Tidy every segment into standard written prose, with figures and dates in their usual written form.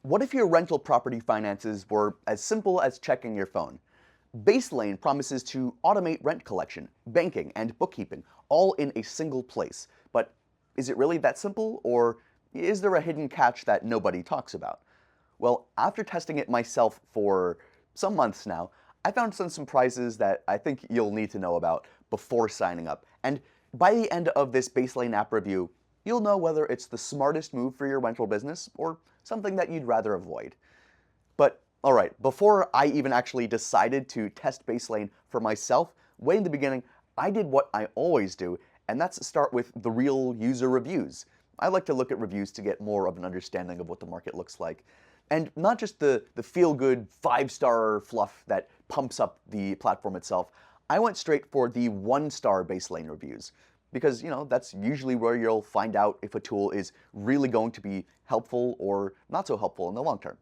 What if your rental property finances were as simple as checking your phone? Baselane promises to automate rent collection, banking, and bookkeeping, all in a single place. But is it really that simple, or is there a hidden catch that nobody talks about? Well, after testing it myself for some months now, I found some surprises that I think you'll need to know about before signing up. And by the end of this Baselane app review, you'll know whether it's the smartest move for your rental business or something that you'd rather avoid. But alright, before I even actually decided to test Baselane for myself, way in the beginning, I did what I always do, and that's start with the real user reviews. I like to look at reviews to get more of an understanding of what the market looks like. And not just the feel-good 5-star fluff that pumps up the platform itself. I went straight for the 1-star Baselane reviews. Because, that's usually where you'll find out if a tool is really going to be helpful or not so helpful in the long term.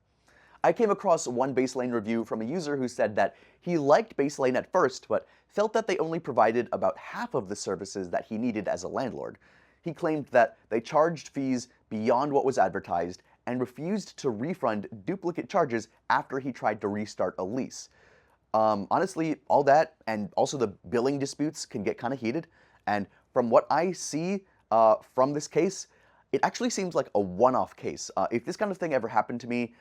I came across one Baselane review from a user who said that he liked Baselane at first, but felt that they only provided about half of the services that he needed as a landlord. He claimed that they charged fees beyond what was advertised and refused to refund duplicate charges after he tried to restart a lease. Honestly, all that and also the billing disputes can get kind of heated, and from what I see from this case, it actually seems like a one-off case. If this kind of thing ever happened to me,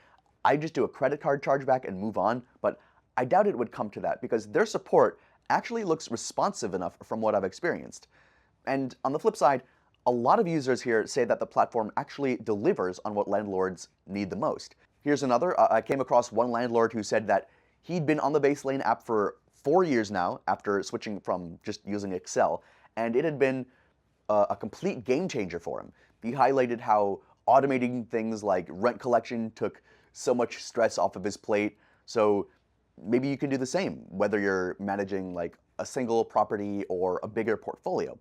I'd just do a credit card chargeback and move on, but I doubt it would come to that because their support actually looks responsive enough from what I've experienced. And on the flip side, a lot of users here say that the platform actually delivers on what landlords need the most. Here's another. I came across one landlord who said that he'd been on the Baselane app for 4 years now after switching from just using Excel, and it had been a complete game changer for him. He highlighted how automating things like rent collection took so much stress off of his plate. So maybe you can do the same, whether you're managing like a single property or a bigger portfolio.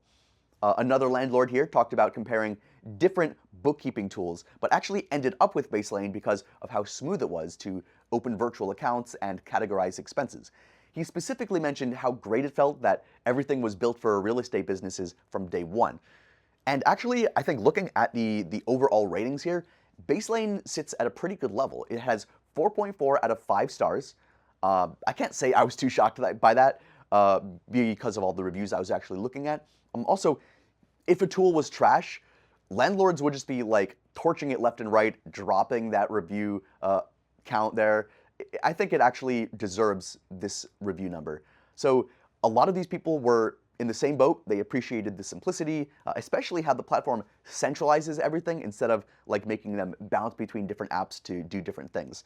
Another landlord here talked about comparing different bookkeeping tools, but actually ended up with Baselane because of how smooth it was to open virtual accounts and categorize expenses. He specifically mentioned how great it felt that everything was built for real estate businesses from day one. And actually, I think looking at the overall ratings here, Baselane sits at a pretty good level. It has 4.4 out of 5 stars. I can't say I was too shocked by that because of all the reviews I was actually looking at. Also, if a tool was trash, landlords would just be like torching it left and right, dropping that review count there. I think it actually deserves this review number. So a lot of these people were in the same boat. They appreciated the simplicity, especially how the platform centralizes everything instead of like making them bounce between different apps to do different things.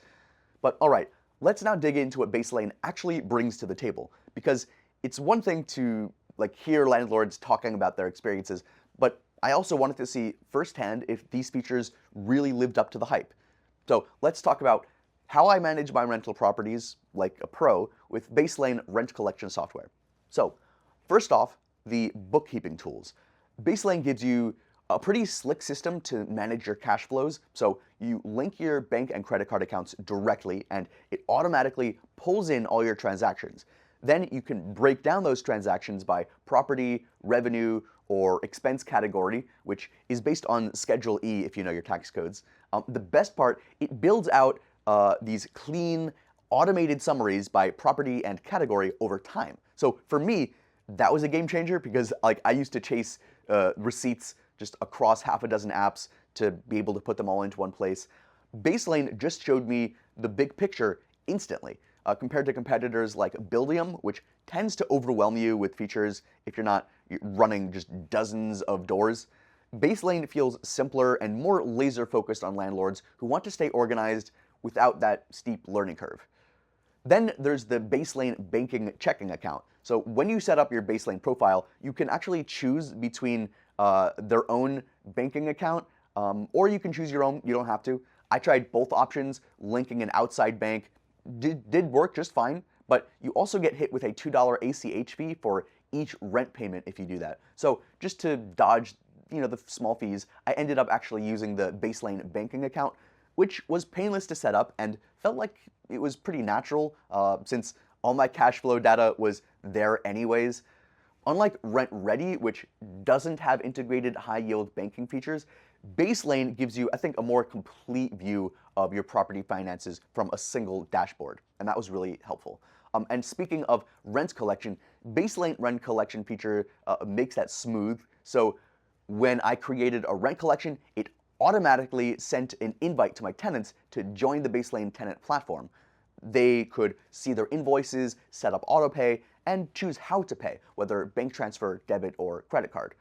But all right, let's now dig into what Baselane actually brings to the table, because it's one thing to like hear landlords talking about their experiences, but I also wanted to see firsthand if these features really lived up to the hype. So let's talk about how I manage my rental properties like a pro with Baselane rent collection software. So first off, the bookkeeping tools. Baselane gives you a pretty slick system to manage your cash flows. So you link your bank and credit card accounts directly, and it automatically pulls in all your transactions. Then you can break down those transactions by property, revenue, or expense category, which is based on Schedule E if you know your tax codes. The best part, it builds out these clean, automated summaries by property and category over time. So for me, that was a game changer because like I used to chase receipts just across half a dozen apps to be able to put them all into one place. Baselane just showed me the big picture instantly. Compared to competitors like Buildium, which tends to overwhelm you with features if you're not running just dozens of doors. Baselane feels simpler and more laser focused on landlords who want to stay organized without that steep learning curve. Then there's the Baselane banking checking account. So when you set up your Baselane profile, you can actually choose between their own banking account, or you can choose your own. You don't have to. I tried both options, linking an outside bank. Did work just fine, but you also get hit with a $2 ACH fee for each rent payment if you do that. So just to dodge the small fees, I ended up actually using the Baselane banking account, which was painless to set up and felt like it was pretty natural since all my cash flow data was there anyways. Unlike Rent Ready, which doesn't have integrated high-yield banking features, Baselane gives you, I think, a more complete view of your property finances from a single dashboard, and that was really helpful. And speaking of rent collection, Baselane rent collection feature makes that smooth. So when I created a rent collection, it automatically sent an invite to my tenants to join the Baselane tenant platform. They could see their invoices, set up autopay, and choose how to pay, whether bank transfer, debit, or credit card.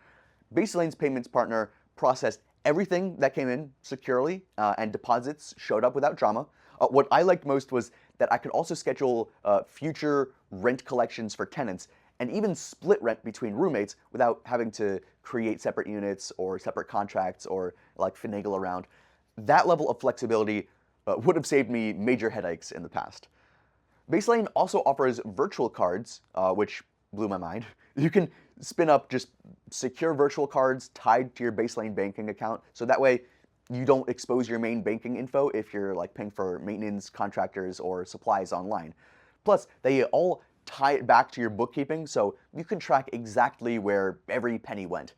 Baselane's payments partner processed everything that came in securely, and deposits showed up without drama. What I liked most was that I could also schedule future rent collections for tenants and even split rent between roommates without having to create separate units or separate contracts or like finagle around. That level of flexibility would have saved me major headaches in the past. Baselane also offers virtual cards, which blew my mind. You can spin up just secure virtual cards tied to your Baselane banking account, so that way you don't expose your main banking info if you're like paying for maintenance, contractors, or supplies online. Plus, they all tie it back to your bookkeeping, so you can track exactly where every penny went.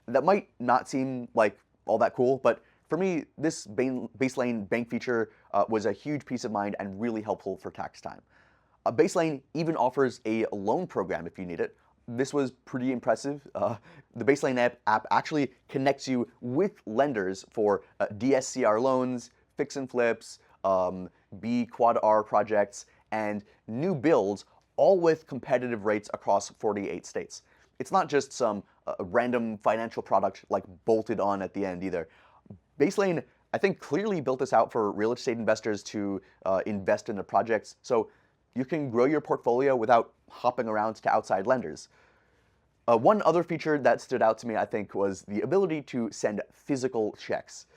That might not seem like all that cool, but for me, this Baselane bank feature was a huge peace of mind and really helpful for tax time. Baselane even offers a loan program if you need it. This was pretty impressive. The Baselane app actually connects you with lenders for DSCR loans, fix and flips, B Quad R projects, and new builds, all with competitive rates across 48 states. It's not just some random financial product like bolted on at the end either. Baselane, I think, clearly built this out for real estate investors to invest in their projects, so you can grow your portfolio without hopping around to outside lenders. One other feature that stood out to me, I think, was the ability to send physical checks.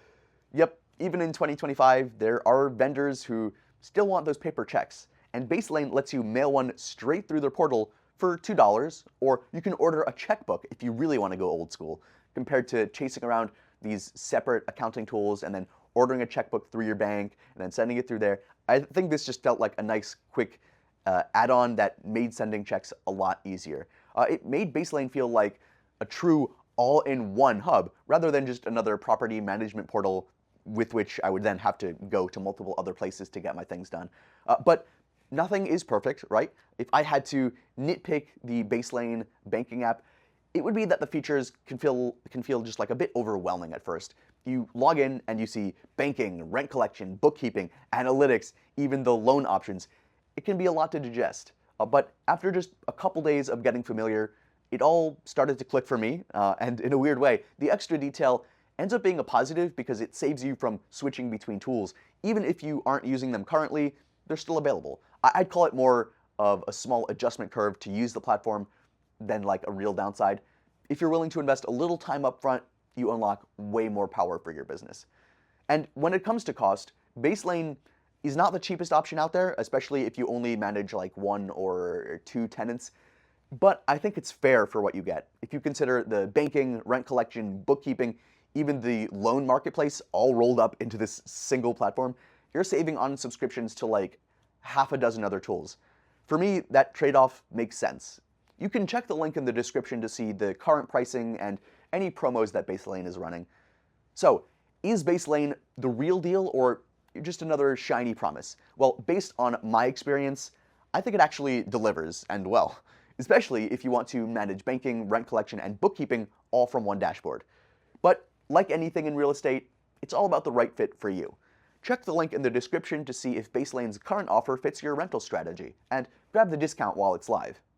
Yep, even in 2025, there are vendors who still want those paper checks, and Baselane lets you mail one straight through their portal for $2, or you can order a checkbook if you really want to go old school, compared to chasing around these separate accounting tools and then ordering a checkbook through your bank and then sending it through there. I think this just felt like a nice, quick add-on that made sending checks a lot easier. It made Baselane feel like a true all-in-one hub, rather than just another property management portal with which I would then have to go to multiple other places to get my things done. But nothing is perfect, right? If I had to nitpick the Baselane banking app, it would be that the features can feel just like a bit overwhelming at first. You log in and you see banking, rent collection, bookkeeping, analytics, even the loan options. It can be a lot to digest. But after just a couple days of getting familiar, it all started to click for me, and in a weird way, the extra detail ends up being a positive because it saves you from switching between tools. Even if you aren't using them currently, they're still available. I'd call it more of a small adjustment curve to use the platform than like a real downside. If you're willing to invest a little time up front, you unlock way more power for your business. And when it comes to cost, Baselane is not the cheapest option out there, especially if you only manage like 1 or 2 tenants. But I think it's fair for what you get. If you consider the banking, rent collection, bookkeeping, even the loan marketplace all rolled up into this single platform, you're saving on subscriptions to like half a dozen other tools. For me, that trade-off makes sense. You can check the link in the description to see the current pricing and any promos that Baselane is running. So, is Baselane the real deal or just another shiny promise? Well, based on my experience, I think it actually delivers, and well, especially if you want to manage banking, rent collection, and bookkeeping all from one dashboard. But like anything in real estate, it's all about the right fit for you. Check the link in the description to see if Baselane's current offer fits your rental strategy, and grab the discount while it's live.